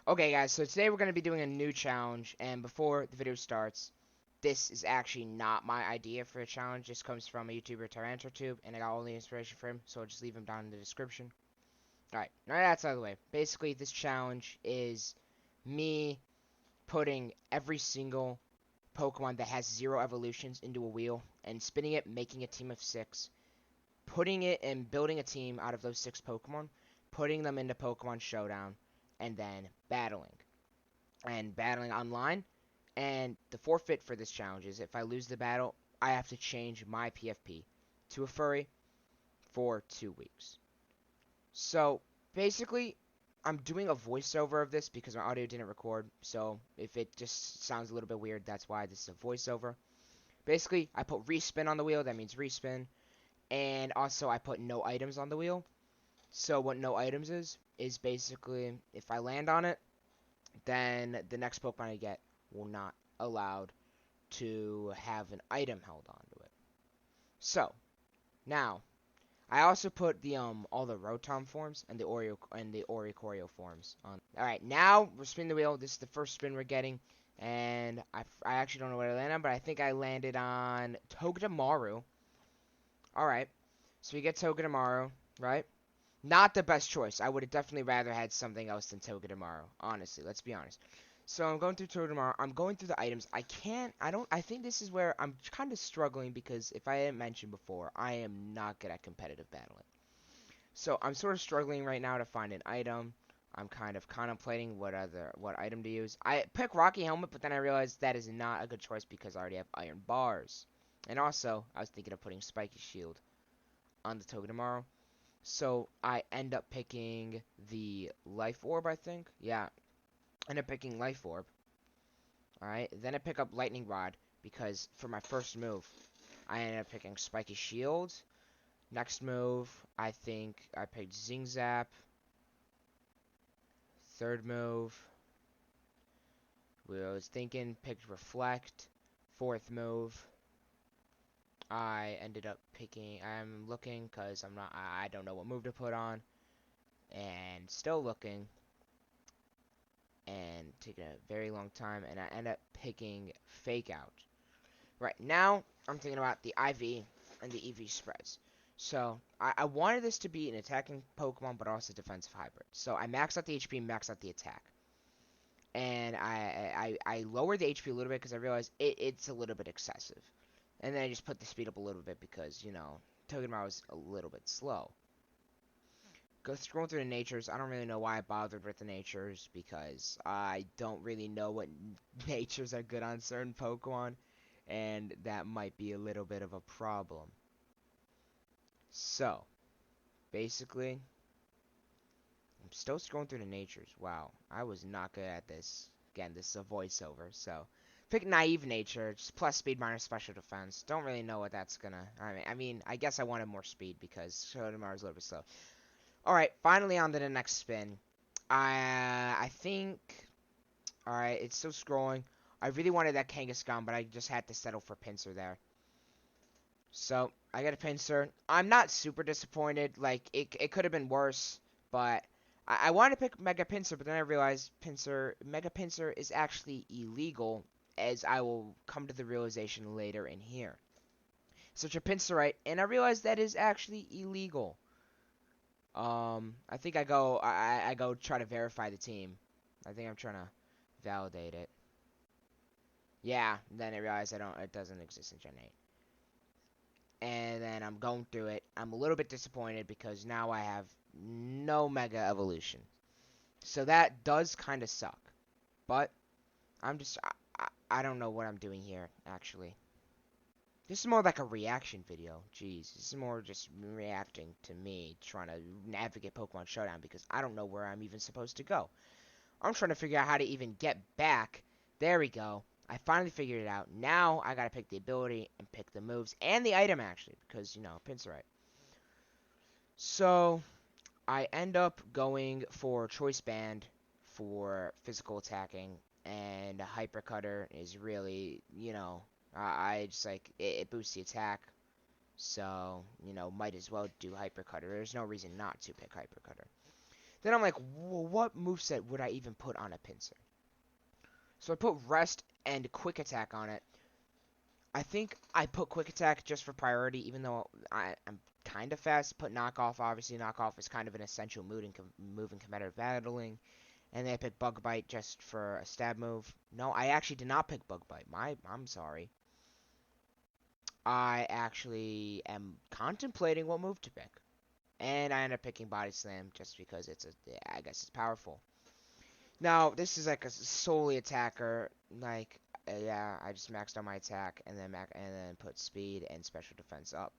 Okay guys, so today we're going to be doing a new challenge, and before the video starts, this is actually not my idea for a challenge. This comes from a YouTuber, TyranitarTybe, and I got all the inspiration from him, so I'll just leave him down in the description. Alright, now that's out of the way. Basically, this challenge is me putting every single Pokemon that has 0 evolutions into a wheel, and spinning it, making a team of 6, putting it and building a team out of those 6 Pokemon, putting them into Pokemon Showdown, and then battling online. And the forfeit for this challenge is if I lose the battle, I have to change my PFP to a furry for 2 weeks. So basically, I'm doing a voiceover of this because my audio didn't record. So if it just sounds a little bit weird, that's why this is a voiceover. Basically, I put respin on the wheel. That means respin. And also, I put no items on the wheel. So what no items is basically if I land on it, then the next Pokemon I get will not allowed to have an item held onto it. So now I also put the all the Rotom forms and the Oricorio forms on. All right, now we're spinning the wheel. This is the first spin we're getting, and I actually don't know where I landed on, but I think I landed on Togedemaru. All right, so we get Togedemaru, right? Not the best choice. I would have definitely rather had something else than Togedemaru. Honestly, let's be honest. So I'm going through Togedemaru. I'm going through the items. I think this is where I'm kind of struggling because if I didn't mention before, I am not good at competitive battling. So I'm sort of struggling right now to find an item. I'm kind of contemplating what item to use. I pick Rocky Helmet, but then I realized that is not a good choice because I already have Iron Bars. And also, I was thinking of putting Spiky Shield on the Togedemaru. So I end up picking the Life Orb, I think. Yeah, I end up picking Life Orb. Alright, then I pick up Lightning Rod because for my first move, I ended up picking Spiky Shield. Next move, I think I picked Zing Zap. Third move, I was thinking, picked Reflect. Fourth move, I ended up picking, I'm looking because I don't know what move to put on. And still looking. And taking a very long time, and I end up picking Fake Out. Right now, I'm thinking about the IV and the EV spreads. So, I wanted this to be an attacking Pokemon, but also defensive hybrid. So, I maxed out the HP, maxed out the attack. And I lowered the HP a little bit because I realized it's a little bit excessive. And then I just put the speed up a little bit because, you know, Togedemaru was a little bit slow. Scrolling through the natures, I don't really know why I bothered with the natures because I don't really know what natures are good on certain Pokemon, and that might be a little bit of a problem. So, basically, I'm still scrolling through the natures. Wow, I was not good at this. Again, this is a voiceover, so pick naive nature, just plus speed minus special defense. Don't really know what that's gonna. I guess I wanted more speed because Togedemaru is a little bit slow. Alright, finally on to the next spin. I think... Alright, it's still scrolling. I really wanted that Kangaskhan, but I just had to settle for Pinsir there. So, I got a Pinsir. I'm not super disappointed. Like, it could have been worse, but... I wanted to pick Mega Pinsir, but then I realized Mega Pinsir is actually illegal, as I will come to the realization later in here. Search a Pinsirite, and I realized that is actually illegal. I think I go try to verify the team. I think I'm trying to validate it. Yeah, then I realize it doesn't exist in Gen 8. And then I'm going through it. I'm a little bit disappointed because now I have no Mega Evolution. So that does kind of suck. But I don't know what I'm doing here, actually. This is more like a reaction video. Jeez, this is more just reacting to me trying to navigate Pokemon Showdown because I don't know where I'm even supposed to go. I'm trying to figure out how to even get back. There we go. I finally figured it out. Now I gotta pick the ability and pick the moves and the item actually because, you know, Pinsirite. So, I end up going for Choice Band for physical attacking, and Hyper Cutter is really, you know, I just like it boosts the attack, so you know might as well do Hyper Cutter. There's no reason not to pick Hyper Cutter. Then I'm like, what moveset would I even put on a Pinsir? So I put Rest and Quick Attack on it. I think I put Quick Attack just for priority, even though I'm kind of fast. Put Knockoff, obviously. Knockoff is kind of an essential move in competitive battling. And then I picked Bug Bite just for a stab move. No, I actually did not pick Bug Bite. I'm sorry. I actually am contemplating what move to pick. And I end up picking Body Slam just because I guess it's powerful. Now, this is like a solely attacker. Like, yeah, I just maxed out my attack and then put speed and special defense up.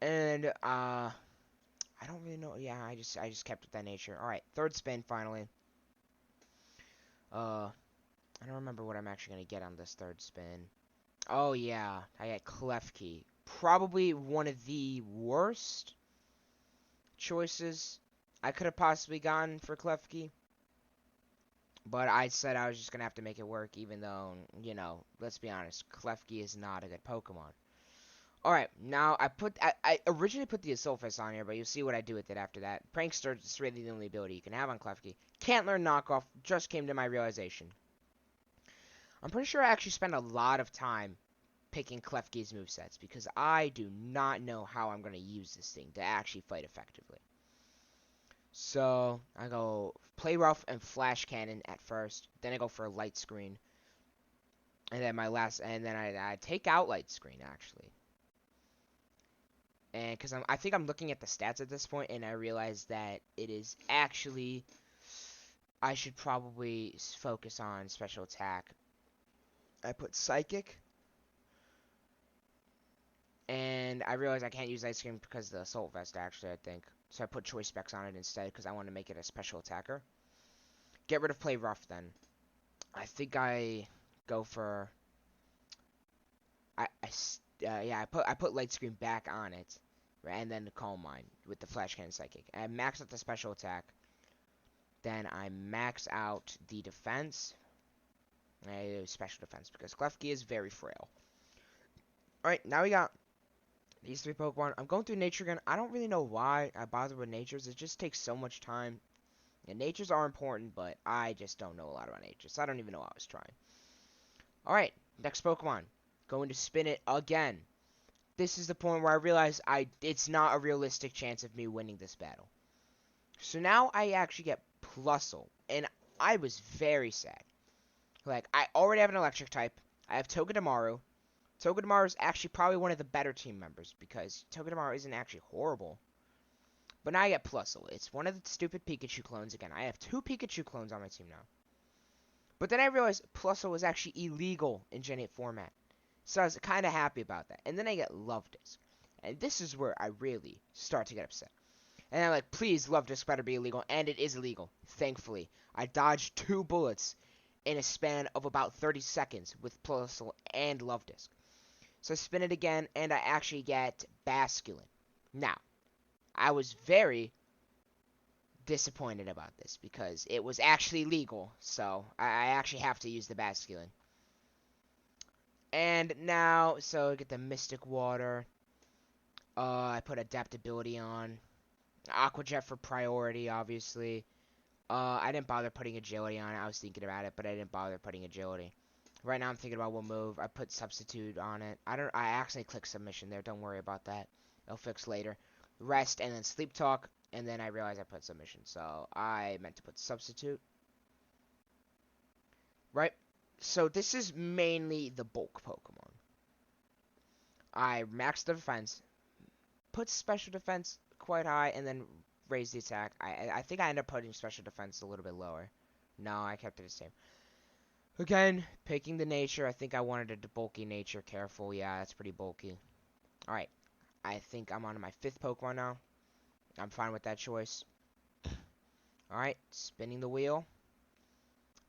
And I don't really know. Yeah, I just kept with that nature. All right, third spin finally. I don't remember what I'm actually gonna get on this third spin. Oh yeah, I got Klefki. Probably one of the worst choices I could have possibly gotten for Klefki. But I said I was just going to have to make it work, even though, you know, let's be honest, Klefki is not a good Pokemon. Alright, now I originally put the Assault Fist on here, but you'll see what I do with it after that. Prankster is really the only ability you can have on Klefki. Can't learn Knockoff, just came to my realization. I'm pretty sure I actually spent a lot of time picking Klefki's movesets, because I do not know how I'm going to use this thing to actually fight effectively. So, I go Play Rough and Flash Cannon at first. Then I go for a Light Screen. And then I take out Light Screen, actually. And because I think I'm looking at the stats at this point, and I realize that it is actually, I should probably focus on Special Attack. I put Psychic. And I realize I can't use Light Screen because of the Assault Vest, actually, I think. So I put Choice Specs on it instead because I want to make it a special attacker. Get rid of Play Rough then. I think I go for... I put Light Screen back on it. Right, and then the Calm Mind with the Flash Cannon Psychic. I max out the special attack. Then I max out the defense. I do special defense because Klefki is very frail. Alright, now we got these three Pokemon. I'm going through Nature again. I don't really know why I bother with Natures. It just takes so much time. And Natures are important, but I just don't know a lot about Nature. So I don't even know I was trying. Alright, next Pokemon. Going to spin it again. This is the point where I realize it's not a realistic chance of me winning this battle. So now I actually get Plusle. And I was very sad. Like, I already have an Electric type. I have Togedemaru. Togedemaru is actually probably one of the better team members because Togedemaru isn't actually horrible. But now I get Plusle. It's one of the stupid Pikachu clones again. I have 2 Pikachu clones on my team now. But then I realized Plusle was actually illegal in Gen 8 format. So I was kind of happy about that. And then I get Luvdisc. And this is where I really start to get upset. And I'm like, please, Luvdisc better be illegal. And it is illegal. Thankfully. I dodged 2 bullets in a span of about 30 seconds with Plusle and Luvdisc. So I spin it again, and I actually get Basculin. Now, I was very disappointed about this because it was actually legal. So I actually have to use the Basculin. And now, so I get the Mystic Water. I put Adaptability on. Aqua Jet for priority, obviously. I didn't bother putting Agility on it. I was thinking about it, but I didn't bother putting Agility. Right now I'm thinking about what move. I put Substitute on it. I actually clicked Submission there. Don't worry about that. It'll fix later. Rest and then Sleep Talk. And then I realized I put Submission. So I meant to put Substitute. Right? So this is mainly the bulk Pokemon. I maxed the defense. Put Special Defense quite high. And then raised the attack. I think I ended up putting Special Defense a little bit lower. No, I kept it the same. Again, picking the nature. I think I wanted a bulky nature. Careful. Yeah, that's pretty bulky. Alright. I think I'm on my 5th Pokemon now. I'm fine with that choice. Alright. Spinning the wheel.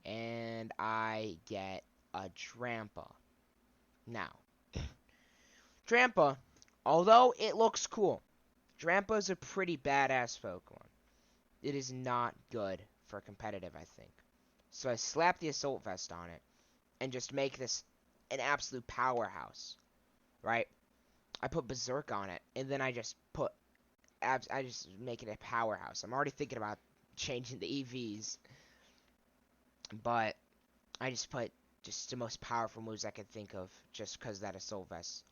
And I get a Drampa. Now. Drampa, although it looks cool, Drampa is a pretty badass Pokemon. It is not good for competitive, I think. So I slap the Assault Vest on it and just make this an absolute powerhouse, right? I put Berserk on it, and then I just put I just make it a powerhouse. I'm already thinking about changing the EVs, but I just put just the most powerful moves I could think of, just because that Assault Vest.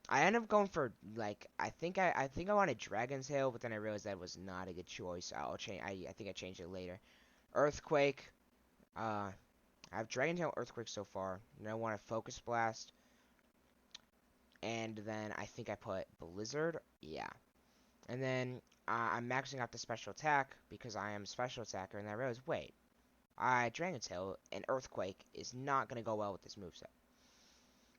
I ended up going for like I think I wanted Dragon's Tail, but then I realized that was not a good choice. I'll change. I think I changed it later. Earthquake. I have Dragon Tail, Earthquake so far. And I want a Focus Blast, and then I think I put Blizzard. Yeah, and then I'm maxing out the special attack because I am a special attacker, and I realized, wait, Dragon Tail and Earthquake is not gonna go well with this moveset.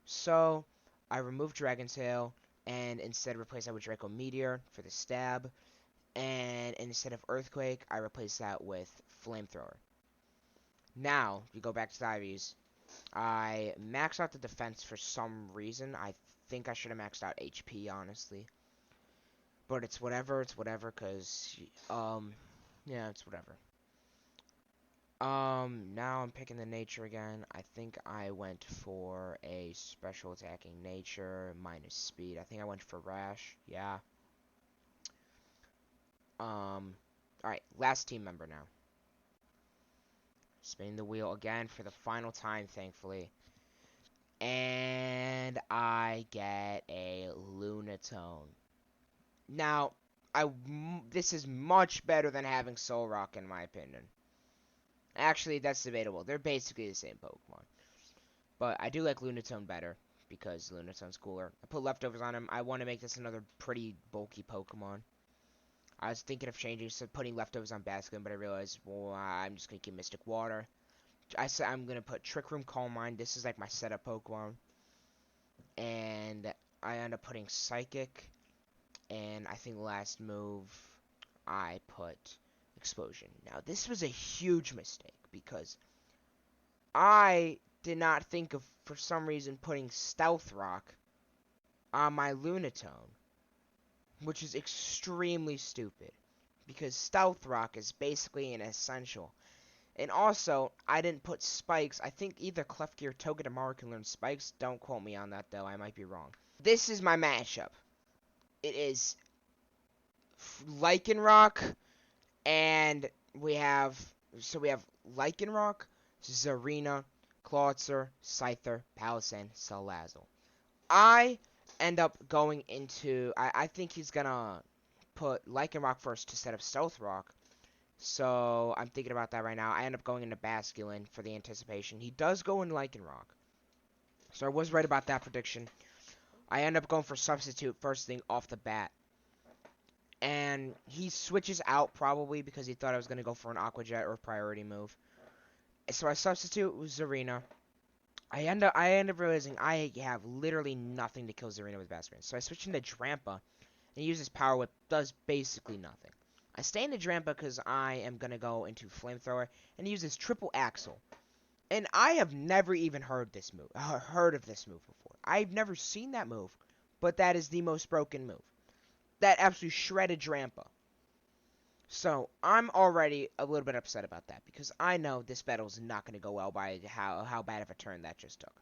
So I removed Dragon Tail and instead replaced that with Draco Meteor for the stab. And instead of Earthquake, I replaced that with Flamethrower. Now, if you go back to the IVs, I maxed out the defense for some reason. I think I should have maxed out HP, honestly. But it's whatever, because, yeah, it's whatever. Now I'm picking the nature again. I think I went for a special attacking nature minus speed. I think I went for rash. Yeah. Alright, last team member now. Spinning the wheel again for the final time, thankfully. And I get a Lunatone. Now, this is much better than having Solrock in my opinion. Actually, that's debatable. They're basically the same Pokemon. But I do like Lunatone better, because Lunatone's cooler. I put leftovers on him. I want to make this another pretty bulky Pokemon. I was thinking of changing, so putting leftovers on Basculin, but I realized, well, I'm just going to keep Mystic Water. I said I'm going to put Trick Room, Calm Mind. This is like my setup Pokemon. And I end up putting Psychic. And I think last move, I put Explosion. Now, this was a huge mistake, because I did not think of, for some reason, putting Stealth Rock on my Lunatone, which is extremely stupid, because Stealth Rock is basically an essential. And also, I didn't put Spikes. I think either Klefki or Togedemaru can learn Spikes. Don't quote me on that, though. I might be wrong. This is my matchup. It is Lycanroc, and we have Lycanroc, Zarina, Clawitzer, Scyther, Palossand, Salazzle. I end up going into... I think he's gonna put Lycanroc first to set up Stealth Rock. So I'm thinking about that right now. I end up going into Basculin for the anticipation. He does go in Lycanroc. So I was right about that prediction. I end up going for Substitute first thing off the bat. And he switches out probably because he thought I was going to go for an Aqua Jet or priority move. So I substitute with Zarina. I end up realizing I have literally nothing to kill Zarina with Basculin. So I switch into Drampa and use his Power Whip. Does basically nothing. I stay into Drampa because I am going to go into Flamethrower and use his Triple Axle. And I have never even heard of this move before. I've never seen that move, but that is the most broken move. That absolutely shredded Drampa. So, I'm already a little bit upset about that, because I know this battle is not going to go well by how bad of a turn that just took.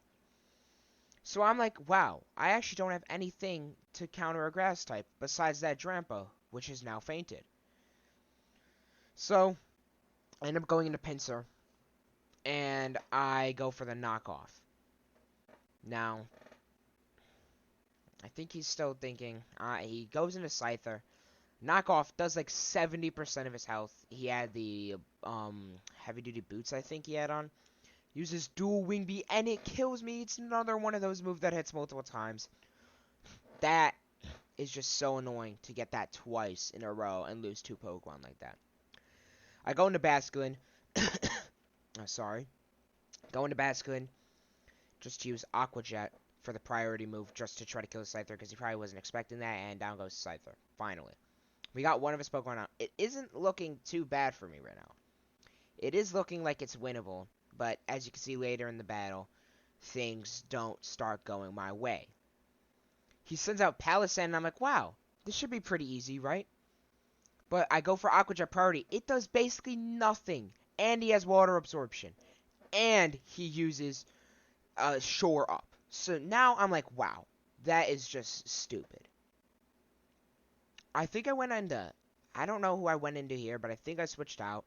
So I'm like, wow, I actually don't have anything to counter a Grass type besides that Drampa, which is now fainted. So, I end up going into Pinsir, and I go for the knockoff. Now, I think he's still thinking. He goes into Scyther. Knockoff does like 70% of his health. He had the heavy-duty boots, I think he had on. Uses dual wing beat, and it kills me. It's another one of those moves that hits multiple times. That is just so annoying to get that twice in a row and lose 2 Pokemon like that. I go into Basculin. Sorry. Go into Basculin. Just to use Aqua Jet for the priority move, just to try to kill the Scyther, because he probably wasn't expecting that, and down goes Scyther. Finally. We got one of his Pokemon out. It isn't looking too bad for me right now. It is looking like it's winnable, but as you can see later in the battle, things don't start going my way. He sends out Palossand, and I'm like, wow, this should be pretty easy, right? But I go for Aqua Jet priority. It does basically nothing, and he has water absorption, and he uses Shore Up. So now I'm like, wow, that is just stupid. I think I went into... I don't know who I went into here, but I think I switched out.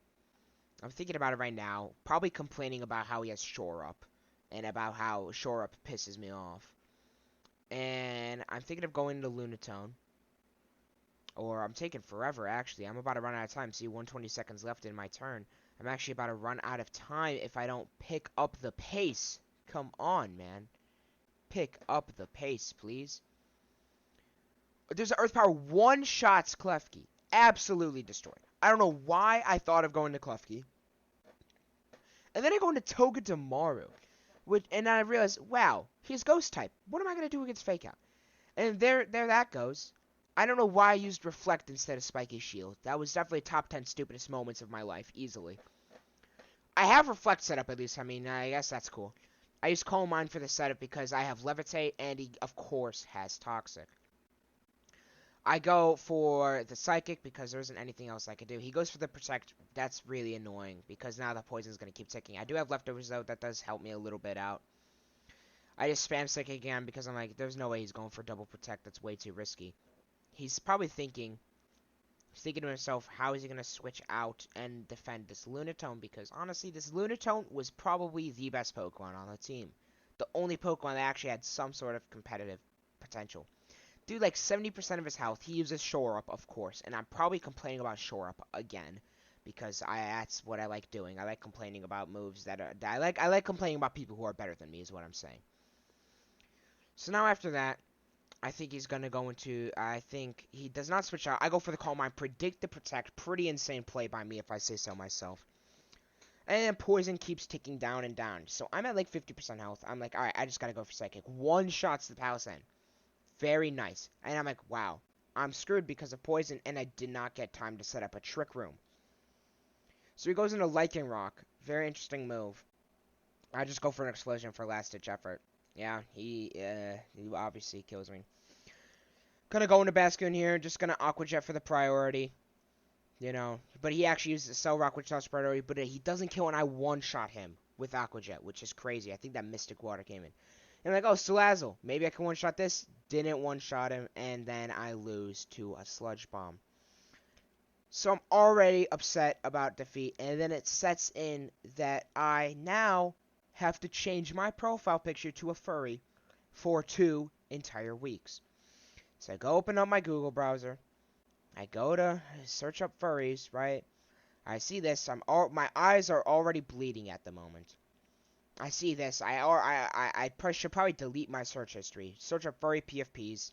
I'm thinking about it right now. Probably complaining about how he has Shore Up. And about how Shore Up pisses me off. And I'm thinking of going to Lunatone. Or I'm taking forever, actually. I'm about to run out of time. See, 120 seconds left in my turn. I'm actually about to run out of time if I don't pick up the pace. Come on, man. Pick up the pace, please. There's an Earth Power one-shots Klefki. Absolutely destroyed. I don't know why I thought of going to Klefki. And then I go into Togedemaru. And I realized, wow, he's Ghost type. What am I going to do against Fake Out? And there that goes. I don't know why I used Reflect instead of Spiky Shield. That was definitely top 10 stupidest moments of my life, easily. I have Reflect set up at least. I mean, I guess that's cool. I use Coal Mine for the setup because I have Levitate, and he, of course, has Toxic. I go for the Psychic because there isn't anything else I could do. He goes for the Protect. That's really annoying because now the Poison's going to keep ticking. I do have Leftovers, though. That does help me a little bit out. I just spam Psychic again because I'm like, there's no way he's going for double Protect. That's way too risky. He's probably thinking to himself, how is he going to switch out and defend this Lunatone? Because, honestly, this Lunatone was probably the best Pokemon on the team. The only Pokemon that actually had some sort of competitive potential. Dude, like 70% of his health, he uses Shore Up, of course. And I'm probably complaining about Shore Up again. Because that's what I like doing. I like complaining about moves that are... I like complaining about people who are better than me, is what I'm saying. So now after that, I think he's going to go into... I think he does not switch out. I go for the Calm Mind. Predict the Protect. Pretty insane play by me, if I say so myself. And then Poison keeps ticking down and down. So I'm at like 50% health. I'm like, alright, I just got to go for Psychic. One shot's the Palouse End. Very nice. And I'm like, wow. I'm screwed because of Poison, and I did not get time to set up a Trick Room. So he goes into Lichen Rock. Very interesting move. I just go for an Explosion for last-ditch effort. Yeah, he obviously kills me. Gonna go into Basculin here. Just gonna Aqua Jet for the priority. You know. But he actually uses Cell Rock, which is priority. But he doesn't kill, and I one-shot him with Aqua Jet, which is crazy. I think that Mystic Water came in. And I'm like, oh, Salazzle. Maybe I can one-shot this. Didn't one-shot him. And then I lose to a Sludge Bomb. So I'm already upset about defeat. And then it sets in that I now have to change my profile picture to a furry for 2 entire weeks. So I go open up my Google browser. I go to search up furries, right? I see this. My eyes are already bleeding at the moment. I see this. I should probably delete my search history. Search up furry PFPs.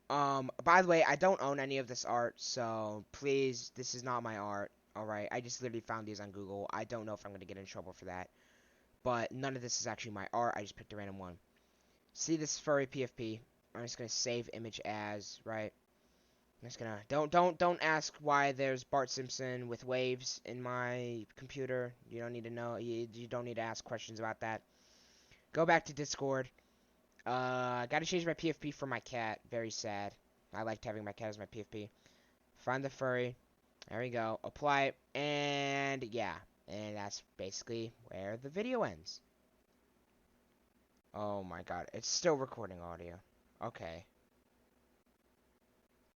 By the way, I don't own any of this art, so please, this is not my art. Alright, I just literally found these on Google. I don't know if I'm going to get in trouble for that. But none of this is actually my art. I just picked a random one. See this furry PFP. I'm just going to save image as, right? I'm just going to... Don't ask why there's Bart Simpson with waves in my computer. You don't need to know. You don't need to ask questions about that. Go back to Discord. Gotta change my PFP for my cat. Very sad. I liked having my cat as my PFP. Find the furry. There we go. Apply it. And yeah. And that's basically where the video ends. Oh my god. It's still recording audio. Okay.